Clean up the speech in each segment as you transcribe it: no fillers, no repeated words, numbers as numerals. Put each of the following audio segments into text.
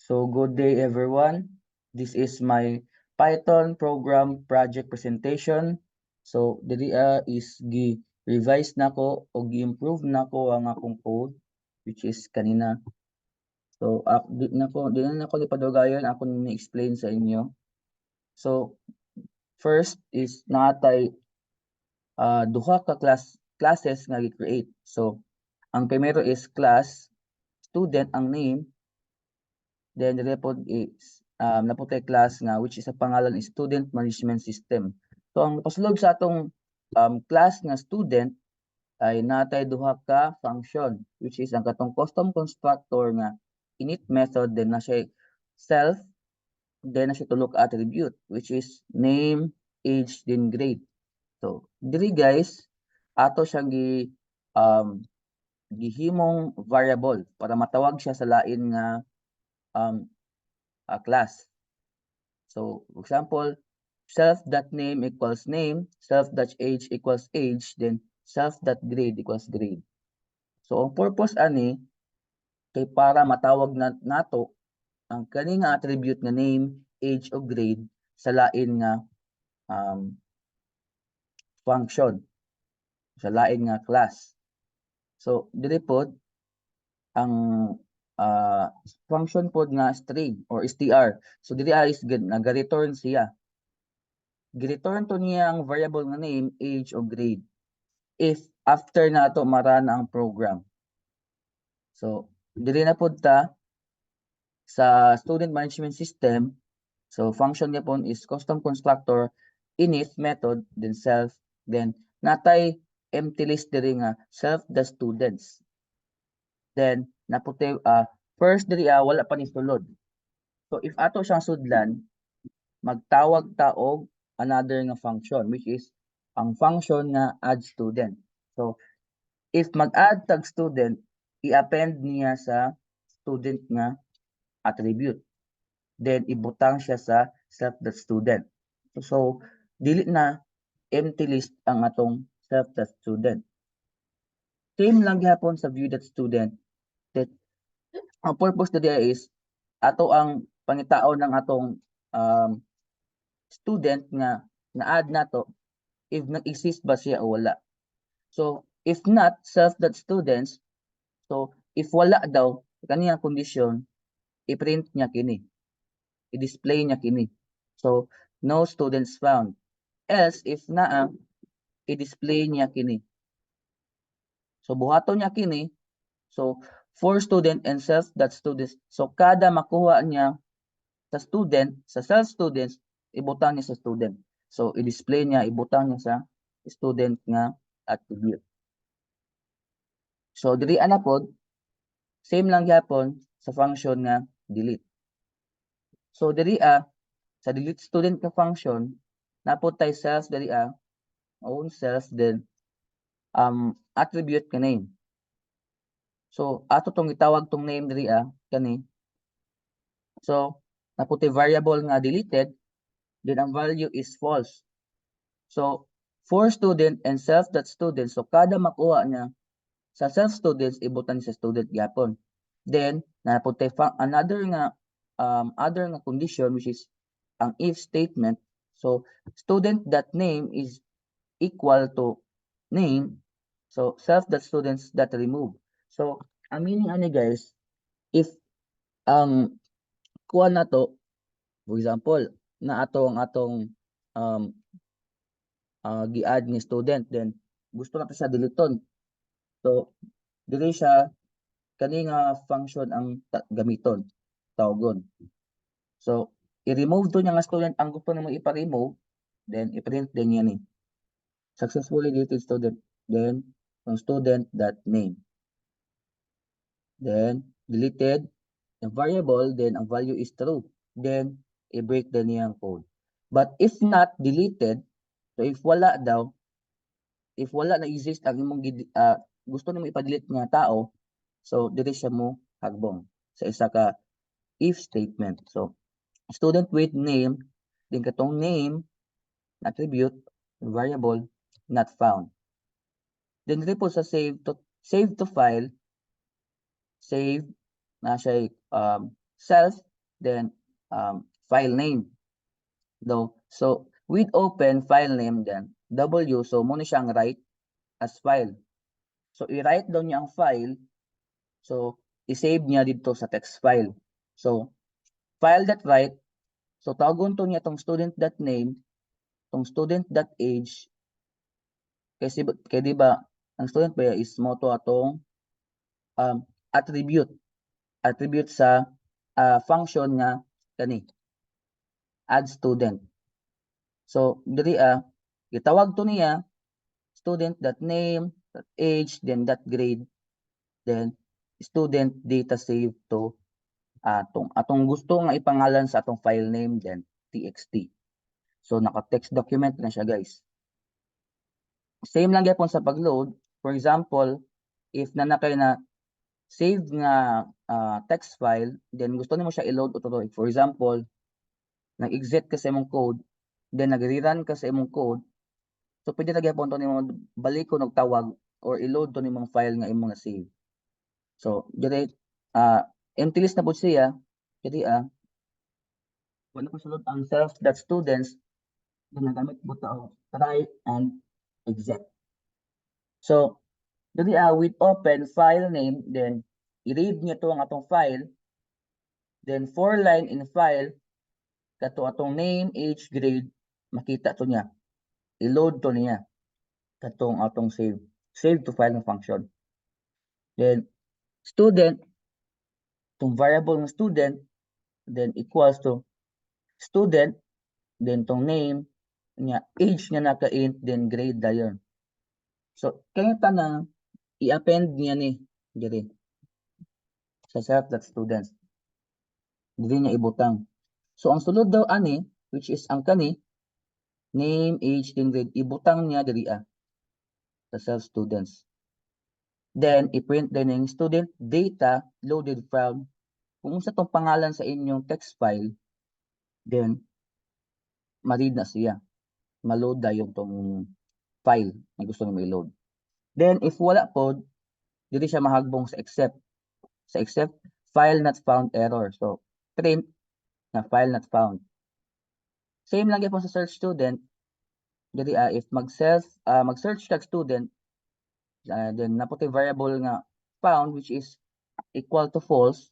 So good day everyone. This is my Python program project presentation. So diri is gi-revise nako o gi-improve nako ang akong code which is kanina. So di na nako ipadugayon ako ni-explain sa inyo. So first is natay duha ka classes nga gi-create. So ang primero is class student ang name. Then the report is naputay class nga which is a pangalan is student management system. So ang pasulod sa atong class nga student ay natay duha ka function which is ang katong custom constructor nga init method, then na siya self, then na siya tulok attribute which is name, age, then grade. So diri guys ato siyang gihimong variable para matawag siya sa lain nga class. So, for example, self.name equals name, self.age equals age, then self.grade equals grade. So, ang purpose ani kay para matawag nato ang kani nga attribute nga name, age, o grade sa lain nga function, sa lain nga class. So, diri pod ang function pod nga string or str. So diri is naga-return siya. Gi-return to niya ang variable nga name, age, o grade if after na ato marana ang program. So diri na pod ta sa student management system. So function niya pon is custom constructor init method then self, then natay empty list diri nga self the students. Then naputi first diri wala pa ni sulod. So if ato siyang sudlan, magtawag ta og another nga function which is ang function nga add student. So if mag-add tag student, i-append niya sa student nga attribute. Then ibutang siya sa self.student. So dili na empty list ang atong self.student. Same lang gyapon sa view.student that ang purpose na diya is ato ang pangitao ng atong student nga na-add nato if nag-exist ba siya o wala. So if not self.students, so if wala daw kaniyang condition, i-print niya kini, i-display niya kini. So no students found. Else if naa, i-display niya kini. So buhaton niya kini. So for student and self.students, so kada makuha niya sa student, sa self-students, ibutang niya sa student. So i-display niya, ibutang niya sa student nga attribute. So diri ana pod same lang gyapon sa function nga delete. So diri sa delete student ka function napod tay self diri own self, then attribute ka name. So ato tong itawag tong name diri kani. So napod tay variable nga deleted, then ang value is false. So for student and self.student, so kada makuha niya sa self-students, ibutan sa student gyapon. Then napod tay another nga other nga condition which is ang if statement. So student.name is equal to name, so self.students.remove. So ang meaning ani guys, if kuha na to, for example na ato ang atong gi-add ni student, then gusto nato siya deleton. So dili siya kani nga function ang gamiton, tawagon. So i-remove to niya nga student ang gusto nimo ipa-remove, then i-print din niya ni successfully deleted student, then ang student.name, then deleted the variable, then ang value is true, then i-break din niya ang code. But if not deleted, so if wala daw, if wala na exist ang imong gusto nimo ipa-delete nga tao, so dili siya mo hagbong sa isa ka if statement. So student with name, then katong name attribute variable not found. Then dito po sa save to file, save na siya self, then file name. So with open file name then W, so muna siyang write as file. So i-write daw niya ang file, so i-save niya dito sa text file. So file.write, so tawagon to niya tong student.name, tong student.age, kay di ba ang student ba is mo to atong attribute sa function nga kani add student. So diri gitawag to niya student.name, .age, then .grade, then student data save to atong gusto nga ipangalan sa atong file name, then txt. So naka-text document na siya, guys. Same lang gyapon sa pag-load. For example, if nanakay na save nga text file, then gusto nimo siya i-load automatic. For example, nag-exit ka sa imong code, then nag-rerun ka sa imong code, so pwede na gyapon to nimo balik ko tawag or i-load to nimong file nga imong na-save. So dire empty list na po siya, jadi wala ko sulod ang self.students, then nagamit po to try and exit. So jadi with open file name, then i-read niya to ang atong file, then for line in file kato atong name, age, grade, makita to niya, i-load to niya katong atong save to file ng function. Then student, tong variable ng student, then equals to student, then tong name niya, age niya naka-int, then grade dayon. So kaya tanang i-append niya ni diri sa self.students, diri niya ibutang. So ang sulod daw ani, which is ang kani name, age, then grade, ibutang niya diri sa self-students. Then i-print din yung student data loaded from kung sa tong pangalan sa inyong text file, then ma-read na siya, ma-load na yung tong file na gusto nyo i-load. Then if wala po, dili siya mahagbong sa except file not found error. So print na file not found. Same lang po sa search student. Dili if mag-search kag student, then naputi variable nga found, which is equal to false.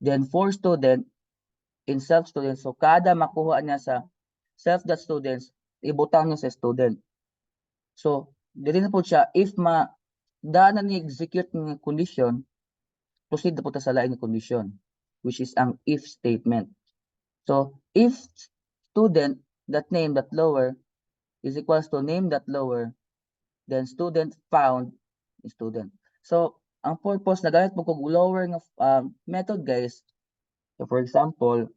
Then for student in self-student, so kada makuha niya sa self.students, ibutang niya sa student. So dili na po siya, if daanan ni execute ng condition, proceed na po ta sa lain ng condition, which is ang if statement. So if student.name.lower is equals to name.lower, then student found student. So ang purpose na gamit mo kog lower ng method, guys. So for example,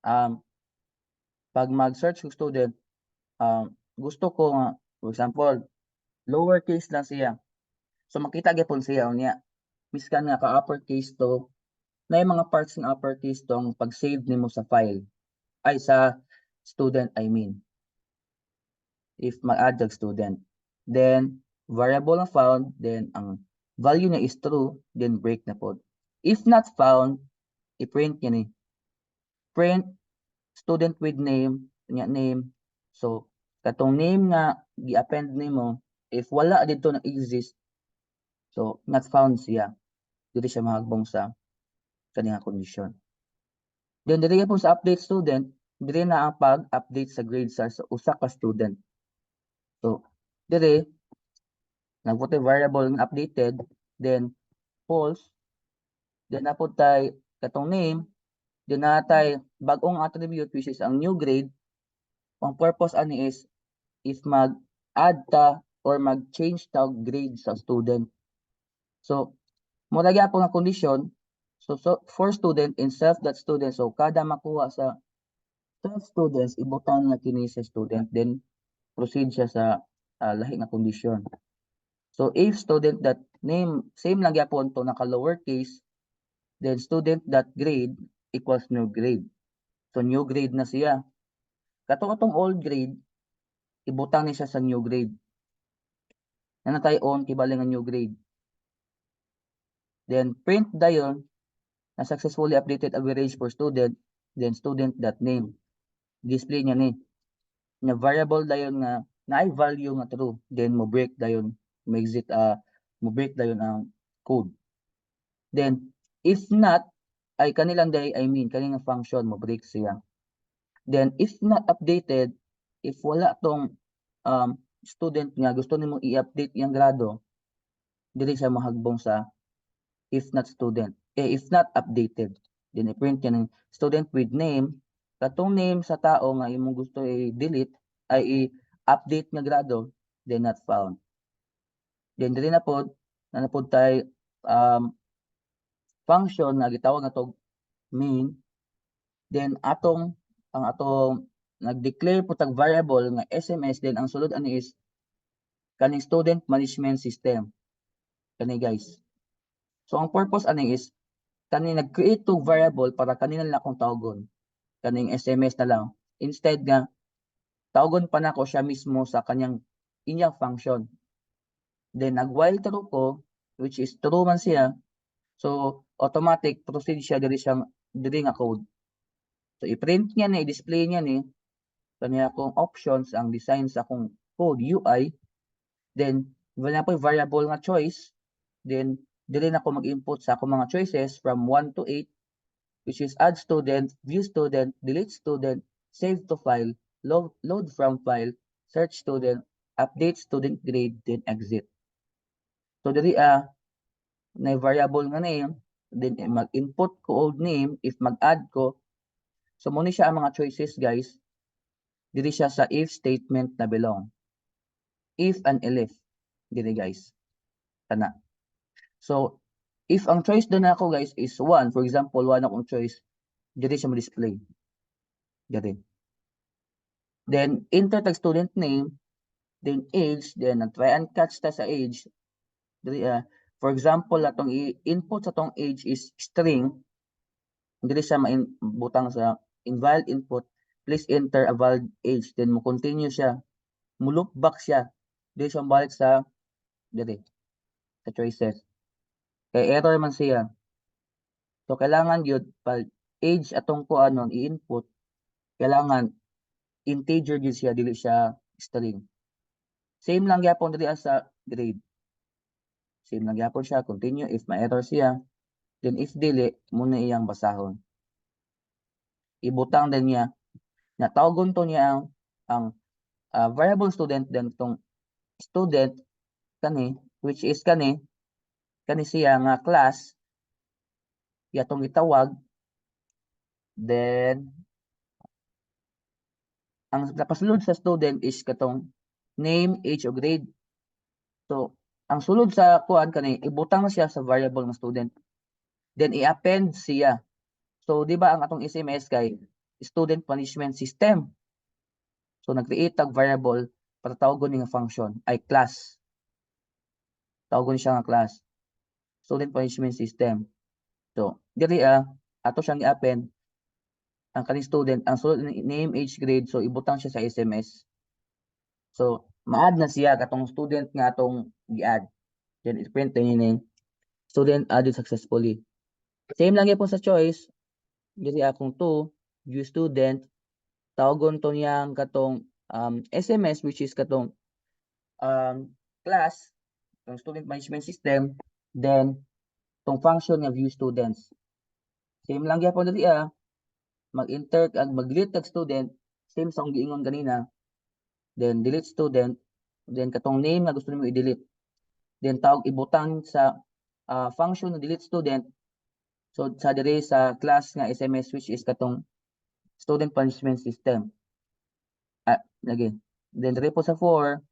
pag mag-search ng student, gusto ko nga, for example, lowercase lang siya. So makita gyapon siya unya. Miskan nga ka uppercase to, na yung mga parts ng uppercase tong pag-save nimo sa file. Ay sa student, I mean. If mag-add the student. Then variable na found, then ang value niya is true, then break na po. If not found, i-print niya ni. Print student with name, name. So katong name nga gi-append nimo, if wala dito na exist, so not found siya. Dili siya mahagbong sa kaniyang condition. Then diri po sa update student, diri na ang pag-update sa grade sa usa ka student. So diri nagputi variable ng updated, then false, then napod tay katong name, then natay bag-ong attribute, which is ang new grade. Ang purpose ani is if mag-add ta or mag-change ta grade sa student. So mura gyapon nga condition. So for student in self.student, so kada makuha sa self-students, ibutang na kini sa student, then proceed siya sa lahi nga condition. So if student.name, same lang gyapon to naka lowercase, then student.grade equals new grade. So new grade na siya. Katong old grade, ibutang ni siya sa new grade. Na natay on kibali nga new grade. Then print dayon na successfully updated average per student, then student.name. Display niya ni na variable dayon nga na ay value nga true, then mo break dayon mo exit mo break dayon ang code. Then if not ay kanilang day I mean kaning function mo break siya. Then if not updated, if wala tong student nga gusto nimo i-update iyang grado, dili siya mahagbong sa if not student, if not updated. Then i-print yan ng student with name, katong name sa tao nga imong gusto i-delete ay i-update nga grado, then not found. Then dili na pod tay function nga gitawag natog main. Then ang atong nag-declare po tag variable nga SMS, then ang sulod ani is kaning student management system. Kani guys. So ang purpose ani is kani nag-create to variable para kanina lang akong tawagon. Kaning SMS na lang. Instead nga tawagon pa nako siya mismo sa inyang function. Then nag-while true ko, which is true man siya. So automatic proceed siya diri nga code. So i-print niya ni, i-display niya ni kaniya akong options ang design sa akong code UI. Then wala po variable nga choice. Then dili na ako mag-input sa akong mga choices from 1 to 8, which is add student, view student, delete student, save to file, load from file, search student, update student grade, then exit. So dili na variable nga name, then mag-input ko old name, if mag-add ko. So muna siya ang mga choices guys. Dili siya sa if statement na belong. If and elif. Dili guys. Kana. So if ang choice doon ako guys is 1, for example, 1 akong choice, dili siya ma-display. Dili. Then enter tag student name, then age, then try and catch ta sa age. Dili for example, atong i-input sa tong age is string. Dili siya butang sa invalid input. Please enter a valid age. Then mo continue siya. Mo loop back siya. Dili siya balik sa dili sa choices. Kay error man siya. So kailangan gyud pag age atong kuanon i-input, kailangan integer gyud siya, dili siya string. Same lang gyapon diri sa grade. Same lang gyapon siya, continue if ma-error siya. Then if dili, muna iyang basahon. Ibutang din niya na tawagon to niya ang variable student, then tong student kani, which is kani siya nga class yatong itawag. Then ang nakasulod sa student is katong name, age, o grade. So ang sulod sa kuan kani ibutang na siya sa variable ng student. Then i-append siya. So di ba ang atong SMS kay student punishment system. So nag-create tag variable para tawagon nga function ay class. Tawagon siya nga class. Student punishment system. So diri ato siyang i-append ang kaning student, ang sulod name, age, grade, so ibutang siya sa SMS. So ma-add na siya katong student nga atong gi-add. Then i-print ni student added successfully. Same lang gyapon sa choice. Diri akong to view student, tawagon to niyang katong SMS, which is katong class, tong student management system, then tong function nga view students. Same lang gyapon diri mag-enter ag mag-delete tag student, same sa akong giingon kanina. Then delete student, then katong name nga gusto nimo i-delete. Then tawag ibutang sa function na delete student. So sa diri sa class nga SMS, which is katong student punishment system. Lagi. Then diri po sa 4,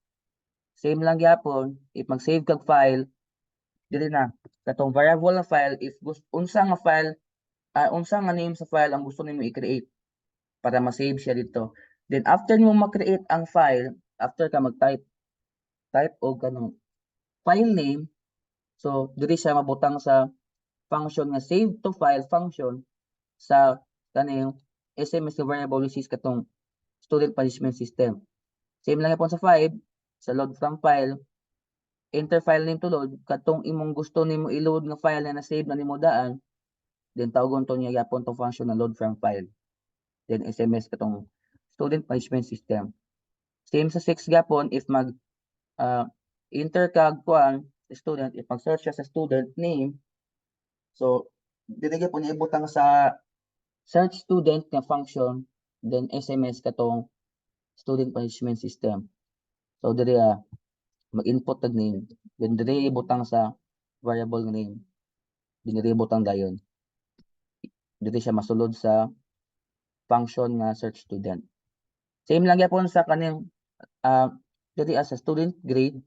same lang gyapon, if mag-save kag file, dili na katong variable na file, if unsa nga file, unsa nga name sa file ang gusto nimo i-create para ma-save siya dito. Then after nimo ma-create ang file, after ka mag-type og kanang file name, so diri siya mabutang sa function nga save to file function sa kaning SMS nga variable, which is katong student punishment system. Same lang yapon sa 5, sa load from file, enter file name to load, katong imong gusto nimo i-load nga file na na-save na nimo daan, then tawgon to niya yapon tong function na load from file, then SMS katong student management system. Same sa 6 gapon, if mag enter kag kuan student, if mag-search siya sa student name, so dili gyapon niya ibutang sa search student nga function, then SMS katong student management system. So diri mag-input tag name, then diri ibutang sa variable nga name, then diri ibutang dayon. Diri siya masulod sa function nga search student. Same lang gyapon sa kaning diri sa student grade,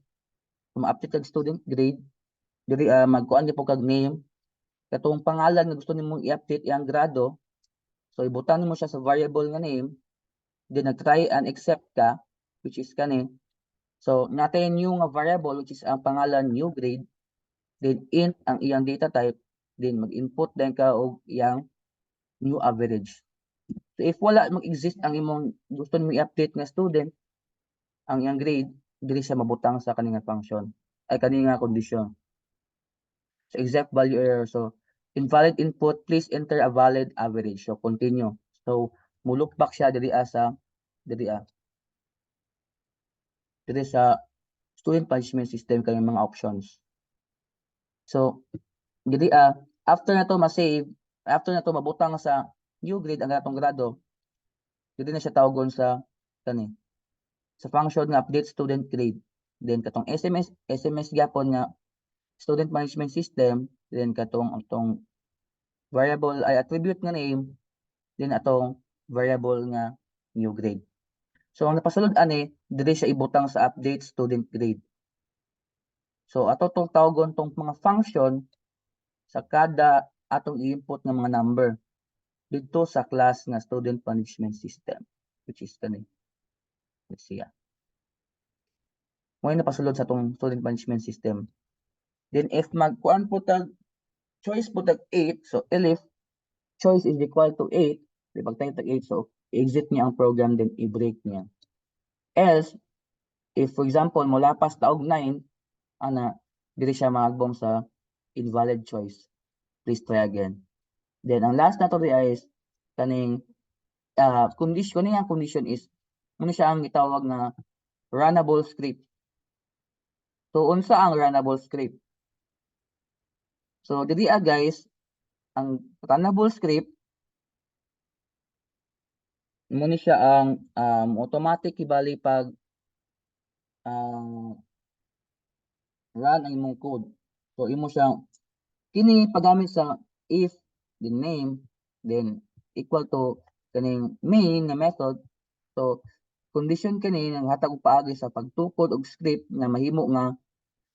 kung ma-update kag student grade, diri magkuan gyapon kag name, katong pangalan nga gusto nimong i-update iyang grado, so ibutang nimo siya sa variable nga name, then nag-try and accept ka, which is kani. So natay new nga variable which is ang pangalan new grade, then int ang iyang data type, then mag-input din ka og iyang new average. So if wala mag-exist ang imong gusto nimo i-update nga student, ang iyang grade, dili siya mabutang sa kaninga function, ay kaninga condition. So exact value error. So invalid input, please enter a valid average. So continue. So mulok back siya diri sa student punishment system kay mga options. So diri after na to ma-save, after na to mabutang sa new grade ang atong grado, diri na siya tawgon sa kani sa function nga update student grade. Then katong SMS gyapon nga student management system, then katong variable ay attribute nga name, then atong variable nga new grade. So ang napasulod ani diri siya ibutang sa update student grade. So ato tong tawgon tong mga function sa kada atong i-input nga mga number dito sa class nga student management system, which is kani. Let's see. Mo napasulod sa atong student management system. Then if magkuan po tag choice po tag 8, so elif choice is equal to 8, di pagtay tag 8, so exit niya ang program, then i-break niya. Else, if for example mula pas taog 9, ana diri siya maagbom sa invalid choice. Please try again. Then ang last na to is kaning condition niya, condition is muna siya ang gitawag na runnable script. So unsa ang runnable script? So diri guys, ang runnable script muna siya ang automatic ibali pag run ang imong code. So imo siyang kini paggamit sa if the name then equal to kaning main na method. So condition kani nang hatag og paagi sa pagtukod og script nga mahimo nga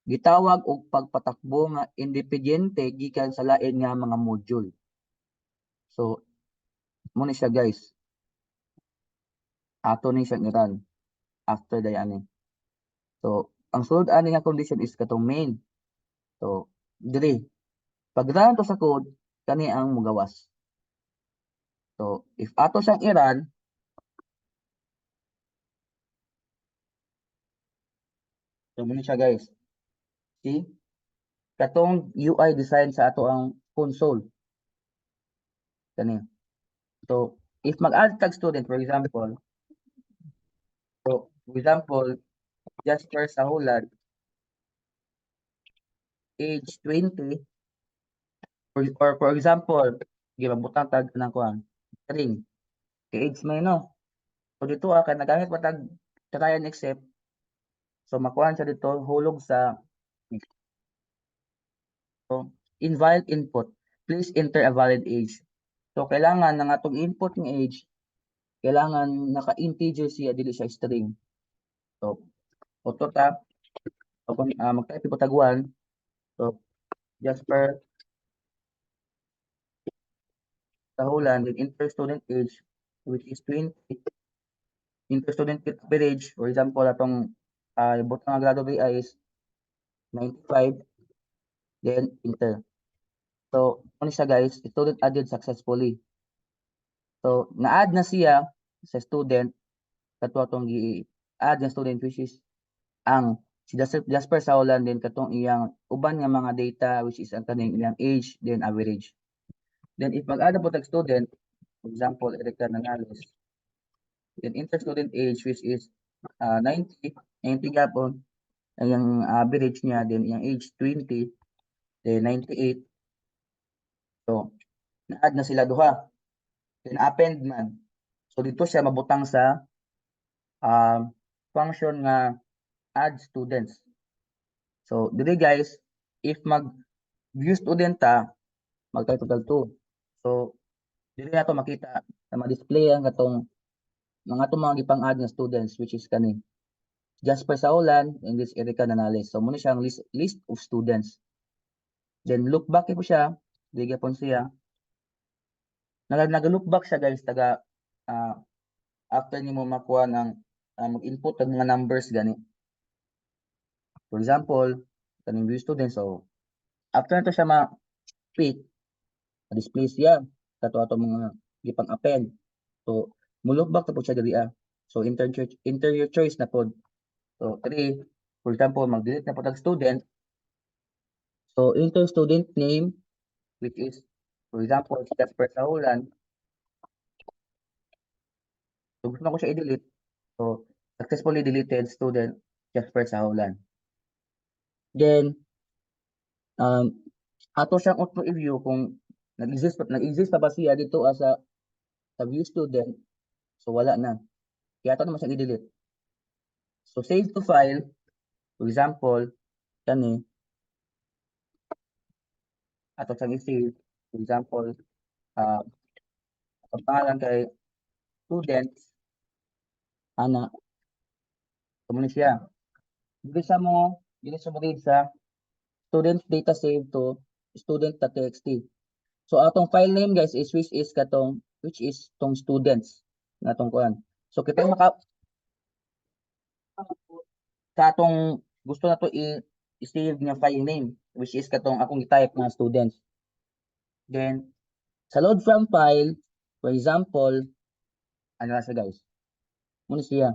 gitawag og pagpatakbo nga independyente gikan sa lain nga mga module. So mo ni siya guys. Ato ni siya i-run after dayani. So ang sulod ani nga condition is katong main. So diri pag-run to sa code kani ang mugawas. So if ato siyang i-run, so mo ni siya guys. See? Katong UI design sa ato ang console. Kani. So if mag-add tag student for example, Jasper Sahulan, age 20, or for example, gibabutang tag nang kuan, string, kay age may no. So dito ka nagamit pa tag try and accept. So makuha siya dito hulog sa invalid input. Please enter a valid age. So kailangan ng atong input ng age, kailangan naka-integer siya, dili siya string. So auto tap, mag-type po tag 1. So Jasper Sahulan, then enter student age which is 20. Enter student average, for example atong butang grado is 95, then enter. So ano siya guys, student added successfully. So na-add na siya sa student katong atong gi-add na student which is ang si Jasper Sahulan, din katong iyang uban nga mga data which is ang kaning iyang age then average. Then if mag-add po tag student, for example, Erica Nanales, then inter-student age which is 90 gapon, ang yung average niya, then yung age 20, then 98. So, na-add na sila duha. Then append man. So dito siya mabutang sa function nga add students. So dito guys, if mag-view student ta, mag-total 2. So dito na to makita na ma-display ang katong mga gipang-add nga students which is kani Jasper Saulan and this Erica Nanales. So muna siyang list of students. Then look back po siya, dili gyapon siya. Nag-look back siya guys taga after nimo makuha ng mag-input ng mga numbers gani. For example, kaning view student, so after na to siya ma-pick, ma-display siya kato ato mga gipang append. So mo-look back na po siya diri So enter your choice na pod. So 3, for example, mag-delete na po tag student. So enter student name which is for example, Jasper Saulan. So gusto na ko siya i-delete. So successfully deleted student Jasper Saulan. Then ato siyang auto i-view kung nag-exist pa ba siya dito sa view student. So wala na. Kaya ato naman siyang i-delete. So save to file. For example, kani ato siyang i-save. For example, ang pangalan kay students ana kumo siya. Dili sa mo sa student data save to student.txt. So atong file name guys is which is tong students natong kuan. So kita sa atong gusto na to i-save nga file name which is katong akong i-type na students. Then sa load from file, for example, ano na siya guys? Muna siya.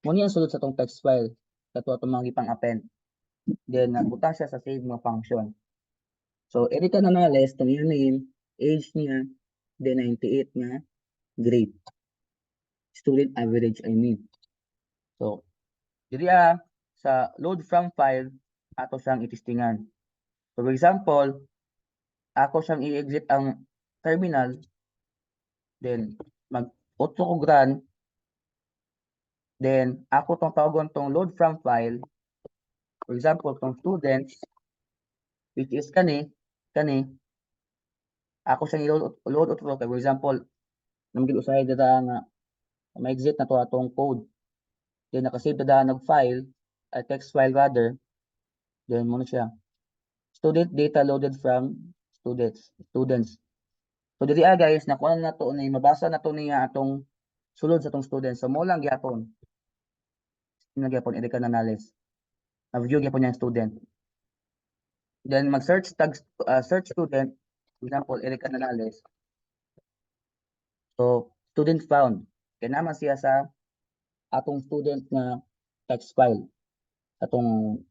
Muna yung sulod sa tong text file. Kato atong mga ipang append. Then nagbuta siya sa save nga function. So Erica Nanales, itong yung name, age niya, then 98 nga grade. Student average, I mean. So, diri sa load from file, ato siyang itistingan. So, for example, ako siyang i-exit ang terminal, then mag-auto ko run, then ako tong tawagon tong load from file, for example, tong students, which is kani, ako siyang i-load auto, for example, namgil usahay dada nga ma-exit na to atong code. Then nakasave dada nag-file, text file rather, then muna siya. Student data loaded from students. So diri guys, nakuha na to ni mabasa na to niya atong sulod sa atong students. So mo lang gyapon. Nagyapon Erica Nanales. Na-view gyapon yung student. Then mag-search tag search student, for example, Erica Nanales. So student found. Kaya naman siya sa atong student na text file. Atong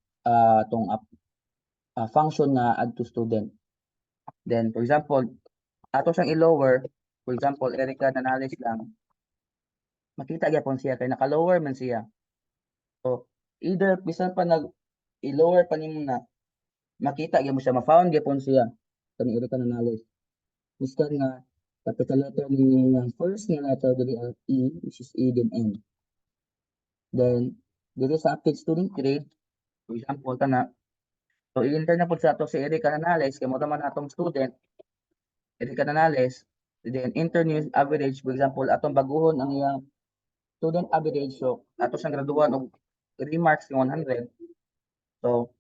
function na add to student. Then for example, ato siyang i-lower, for example, Erica Nanales lang. Makita gyapon siya kay naka-lower man siya. So either bisan pa i-lower pa nimo na makita gyud mo siya, ma-found gyapon siya kani Erica Nanales. Miskan nga capital letter ni yang first nga letter dili E which is E then N. Then dili sa update student grade, for example kana, so i-enter na pud sa ato si Erica Nanales kay mo man atong student Erica Nanales, then enter new average, for example atong baguhon ang iyang student average. So ato siyang graduan og remarks ng 100. So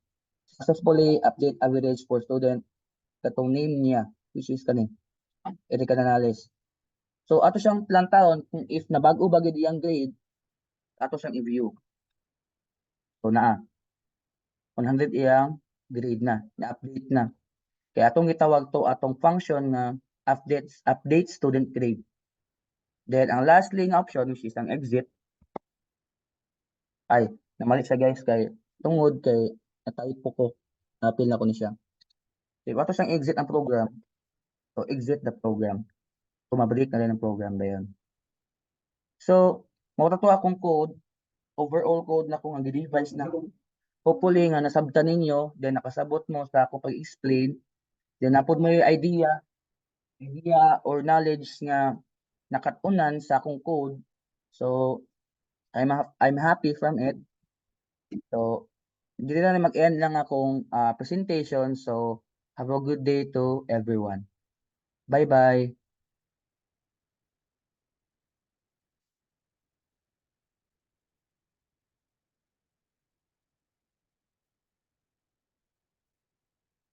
successfully update average for student katong name niya which is kani Erica Nanales. So ato siyang plantahon kung if nabago ba gid iyang grade, ato siyang i-view. So 100 iyang grade na-update na. Kaya atong gitawag to atong function na update student grade. Then ang last link option which is ang exit, ay namali siya guys kay tungod kay na-typo ko, napil na ko ni siya. So ato siyang exit ang program. So exit the program. Tumabalik na rin ang program na yun. So, mao to akong code, overall code na kung ang device na hopefully nga nasabtan ninyo, then nakasabot mo sa akong pag-explain, then napod mo yung idea or knowledge nga nakatunan sa akong code. So, I'm happy from it. So, dito na mag-end lang akong presentation. So, have a good day to everyone. Bye-bye.